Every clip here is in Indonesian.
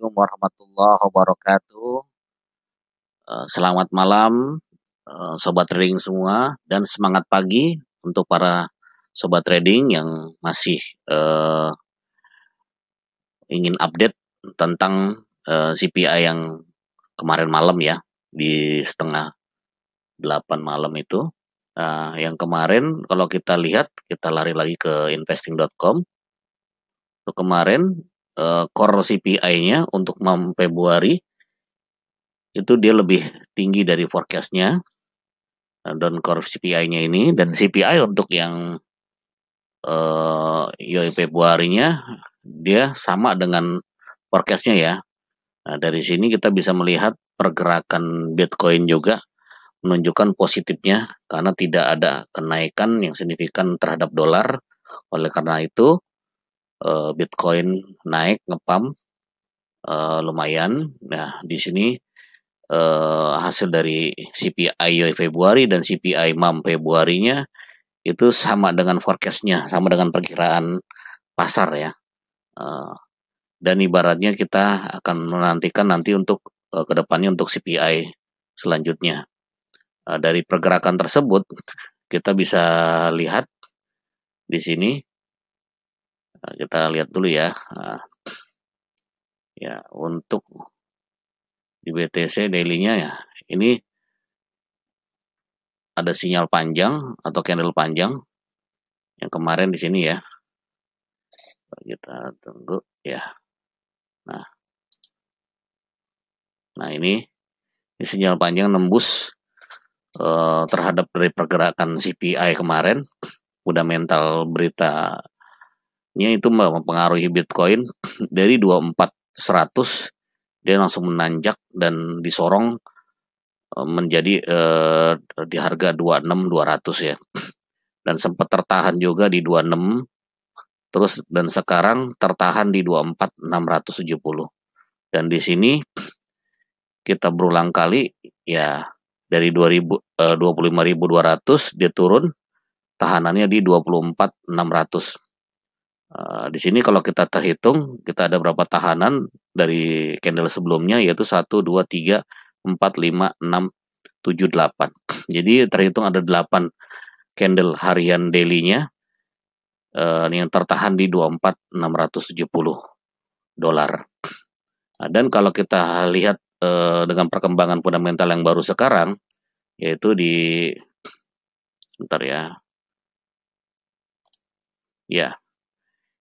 Assalamualaikum warahmatullahi wabarakatuh. Selamat malam, sobat trading semua, dan semangat pagi untuk para sobat trading yang masih eh, ingin update tentang CPI yang kemarin malam ya, di setengah 8 malam itu. Yang kemarin kalau kita lihat, kita lari lagi ke investing.com. Untuk kemarin core CPI-nya untuk Februari itu dia lebih tinggi dari forecast-nya, dan core CPI-nya ini, dan CPI untuk yang Februarinya dia sama dengan forecast-nya ya. Nah, dari sini kita bisa melihat pergerakan Bitcoin juga menunjukkan positifnya karena tidak ada kenaikan yang signifikan terhadap dolar. Oleh karena itu Bitcoin naik ngepump lumayan. Nah, di sini hasil dari CPI Februari dan CPI MAM Februarinya itu sama dengan forecast-nya, sama dengan perkiraan pasar ya. Dan ibaratnya kita akan menantikan nanti untuk kedepannya untuk CPI selanjutnya. Dari pergerakan tersebut kita bisa lihat di sini. Kita lihat dulu ya. Ya, untuk di BTC daily-nya ya, ini ada sinyal panjang atau candle panjang yang kemarin di sini ya. Kita tunggu ya. Nah ini sinyal panjang nembus terhadap dari pergerakan CPI kemarin. Fundamental beritanya itu mempengaruhi Bitcoin dari 24.100 dia langsung menanjak dan disorong menjadi di harga 26.200 ya. Dan sempat tertahan juga di 26 terus, dan sekarang tertahan di 24.670. Dan di sini kita berulang kali ya, dari 25.200 dia turun, tahanannya di 24.600. Di sini kalau kita terhitung, kita ada berapa tahanan dari candle sebelumnya, yaitu 1, 2, 3, 4, 5, 6, 7, 8. Jadi terhitung ada 8 candle harian daily-nya yang tertahan di 24.670 dolar. Dan kalau kita lihat dengan perkembangan fundamental yang baru sekarang, yaitu di bentar ya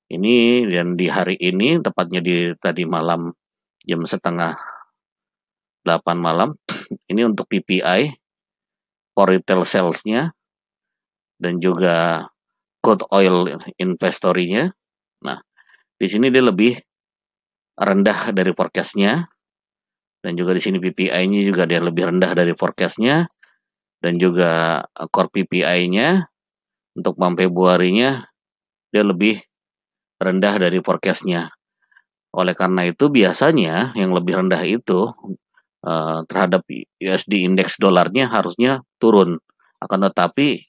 ini, dan di hari ini tepatnya di tadi malam jam setengah 8 malam ini untuk PPI core retail sales-nya dan juga crude oil inventory-nya. Nah, di sini dia lebih rendah dari forecast-nya, dan juga di sini PPI-nya juga dia lebih rendah dari forecast-nya, dan juga core PPI-nya untuk Februarinya dia lebih rendah dari forecast-nya. Oleh karena itu biasanya yang lebih rendah itu terhadap USD indeks dolarnya harusnya turun. Akan tetapi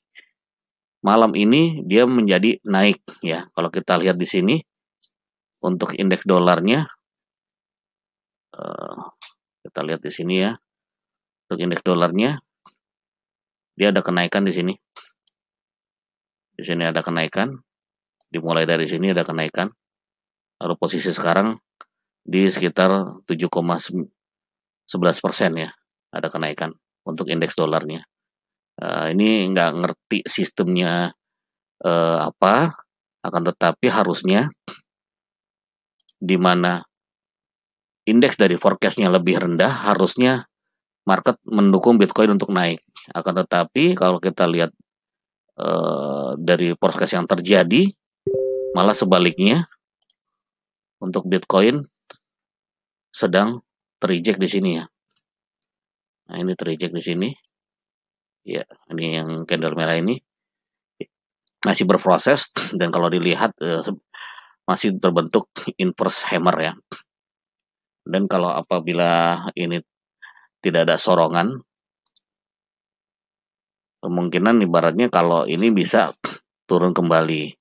malam ini dia menjadi naik ya. Kalau kita lihat di sini untuk indeks dolarnya, kita lihat di sini ya. Untuk indeks dolarnya dia ada kenaikan di sini. Di sini ada kenaikan. Dimulai dari sini ada kenaikan. Lalu posisi sekarang di sekitar 7,11% ya, ada kenaikan untuk indeks dolarnya. Ini nggak ngerti sistemnya apa, akan tetapi harusnya di mana indeks dari forecastnya lebih rendah, harusnya market mendukung Bitcoin untuk naik. Akan tetapi kalau kita lihat dari forecast yang terjadi, malah sebaliknya untuk Bitcoin sedang tereject di sini ya. Nah ini tereject di sini. Ya, ini yang candle merah ini masih berproses, dan kalau dilihat masih berbentuk inverse hammer ya. Dan kalau apabila ini tidak ada sorongan, kemungkinan ibaratnya kalau ini bisa turun kembali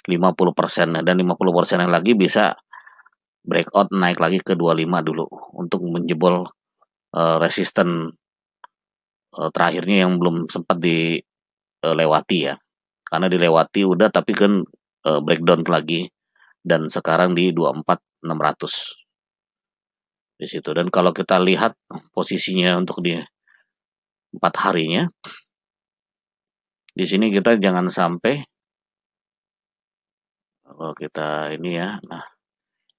50%, dan 50% yang lagi bisa breakout naik lagi ke 25 dulu untuk menjebol resisten terakhirnya yang belum sempat dilewati ya. Karena dilewati udah tapi kan breakdown lagi dan sekarang di 24.600 di situ. Dan kalau kita lihat posisinya untuk di 4 harinya, di sini kita jangan sampai kalau kita ini ya. Nah,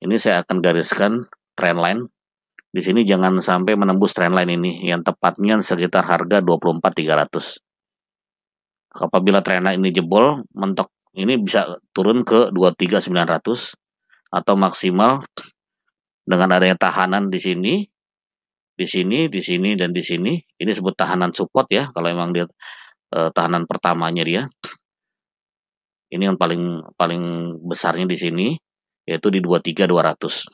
ini saya akan gariskan trendline. Di sini jangan sampai menembus trendline ini yang tepatnya sekitar harga 24.300. Apabila trendline ini jebol, mentok ini bisa turun ke 23.900 atau maksimal dengan adanya tahanan di sini, di sini, di sini dan di sini. Ini disebut tahanan support ya kalau memang dia tahanan pertamanya dia. Ini yang paling besarnya di sini yaitu di 23.200.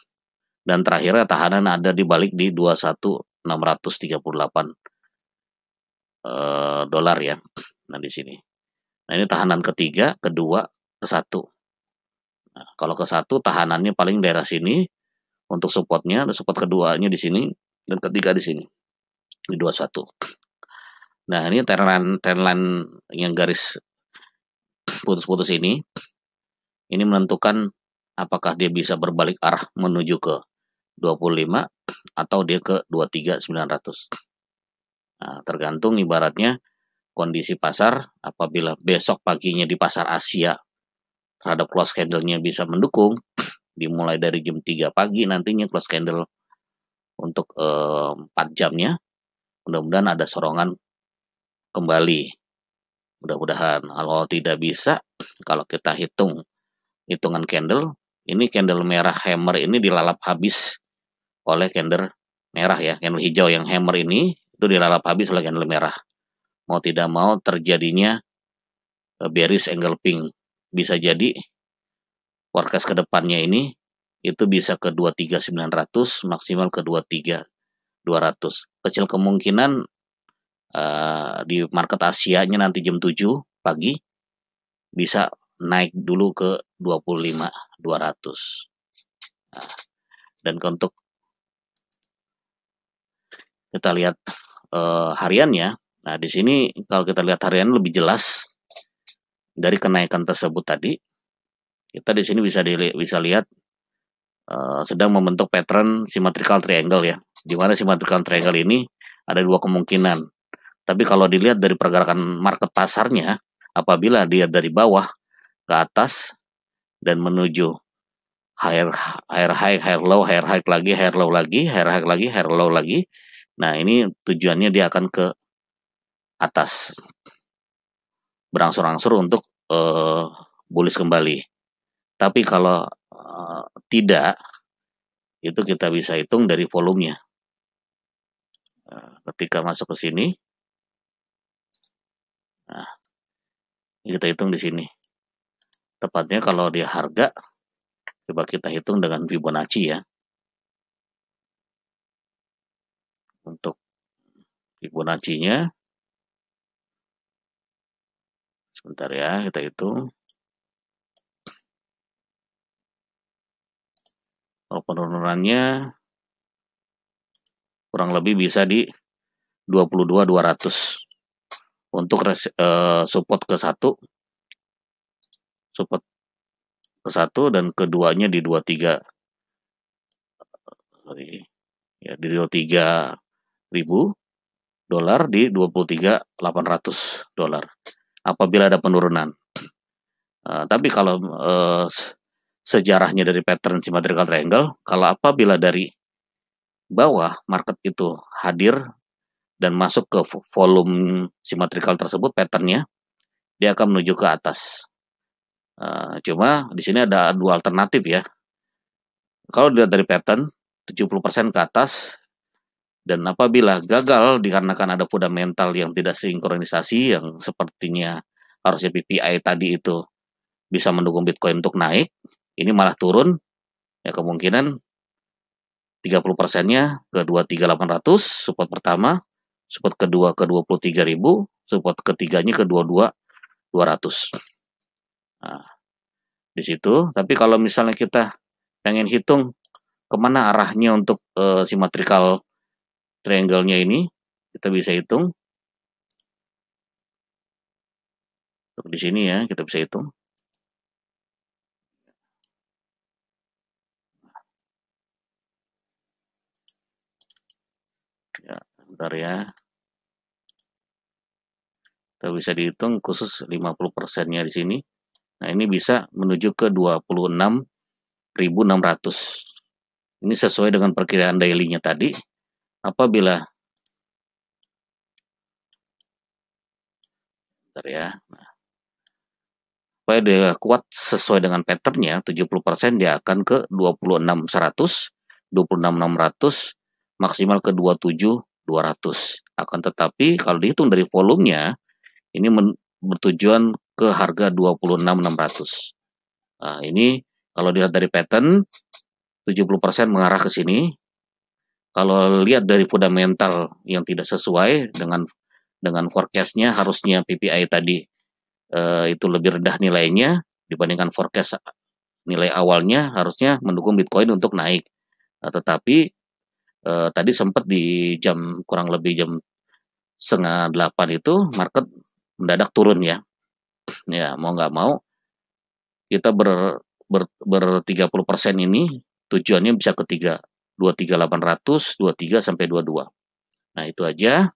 Dan terakhirnya tahanan ada di balik di 21.638 dolar ya. Nah di sini. Nah ini tahanan ketiga, kedua, ke-1. Nah, kalau ke-1 tahanannya paling daerah sini untuk supportnya, support keduanya di sini dan ketiga di sini di 21. Nah ini trendline yang garis putus-putus ini menentukan apakah dia bisa berbalik arah menuju ke 25 atau dia ke 23.900. Nah, tergantung ibaratnya kondisi pasar. Apabila besok paginya di pasar Asia terhadap close candle-nya bisa mendukung, dimulai dari jam 3 pagi nantinya close candle untuk 4 jamnya, mudah-mudahan ada sorongan kembali. Mudah-mudahan. Kalau tidak bisa, kalau kita hitungan candle, ini candle merah hammer ini dilalap habis oleh candle merah ya, candle hijau yang hammer ini itu dilalap habis oleh candle merah. Mau tidak mau terjadinya bearish engulfing. Bisa jadi forecast ke depannya ini itu bisa ke 23.900 maksimal ke 23.200. Kecil kemungkinan di market Asianya nanti jam 7 pagi bisa naik dulu ke 25.200. Nah, dan untuk kita lihat hariannya, nah di sini kalau kita lihat harian lebih jelas dari kenaikan tersebut tadi, kita di sini bisa lihat sedang membentuk pattern symmetrical triangle ya, di mana symmetrical triangle ini ada dua kemungkinan. Tapi kalau dilihat dari pergerakan market pasarnya, apabila dia dari bawah ke atas dan menuju higher high, higher low, higher high lagi, higher low lagi, higher high lagi, higher low lagi. Nah ini tujuannya dia akan ke atas, berangsur-angsur untuk bullish kembali. Tapi kalau tidak, itu kita bisa hitung dari volumenya. Ketika masuk ke sini, nah kita hitung di sini. Tepatnya kalau dia harga, coba kita hitung dengan Fibonacci ya. Untuk Fibonacci-nya, sebentar ya, kita hitung. Kalau penurunannya kurang lebih bisa di 22.200 untuk support ke-1, support ke-1 dan keduanya di 23 ya, di 23.000 dolar di 23.800 dolar apabila ada penurunan. Tapi kalau sejarahnya dari pattern symmetrical triangle, kalau apabila dari bawah market itu hadir dan masuk ke volume symmetrical tersebut, patternnya dia akan menuju ke atas. Cuma di sini ada dua alternatif ya. Kalau dilihat dari pattern 70% ke atas, dan apabila gagal dikarenakan ada fundamental yang tidak sinkronisasi, yang sepertinya harusnya PPI tadi itu bisa mendukung Bitcoin untuk naik, ini malah turun, ya kemungkinan 30%-nya ke 23.800, support pertama, support kedua ke 23.000, support ketiganya ke 22.200. Nah, di situ. Tapi kalau misalnya kita pengen hitung kemana arahnya untuk symmetrical triangle-nya ini, kita bisa hitung. Untuk di sini ya, kita bisa hitung. Ya, bentar ya. Kita bisa dihitung khusus 50%-nya di sini. Nah, ini bisa menuju ke 26.600. Ini sesuai dengan perkiraan daily-nya tadi. Apabila bentar ya. Nah, supaya dia kuat sesuai dengan pattern-nya, 70% dia akan ke 26.100, 26.600, maksimal ke 27.200. Akan tetapi kalau dihitung dari volumenya, ini bertujuan ke harga 26.600. Nah, ini kalau dilihat dari pattern, 70% mengarah ke sini. Kalau lihat dari fundamental yang tidak sesuai dengan forecast-nya, harusnya PPI tadi itu lebih rendah nilainya dibandingkan forecast nilai awalnya, harusnya mendukung Bitcoin untuk naik. Nah, tetapi tadi sempat di kurang lebih jam 7:30 itu market mendadak turun ya. Ya, mau nggak mau kita ber 30% ini tujuannya bisa ke 23.800, 23 sampai 22. Nah, itu aja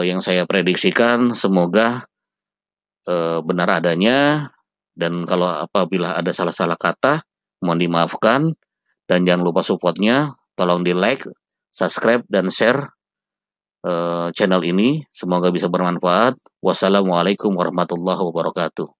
yang saya prediksikan, semoga benar adanya, dan kalau apabila ada salah-salah kata mohon dimaafkan, dan jangan lupa supportnya, tolong di like, subscribe, dan share channel ini, semoga bisa bermanfaat. Wassalamualaikum warahmatullahi wabarakatuh.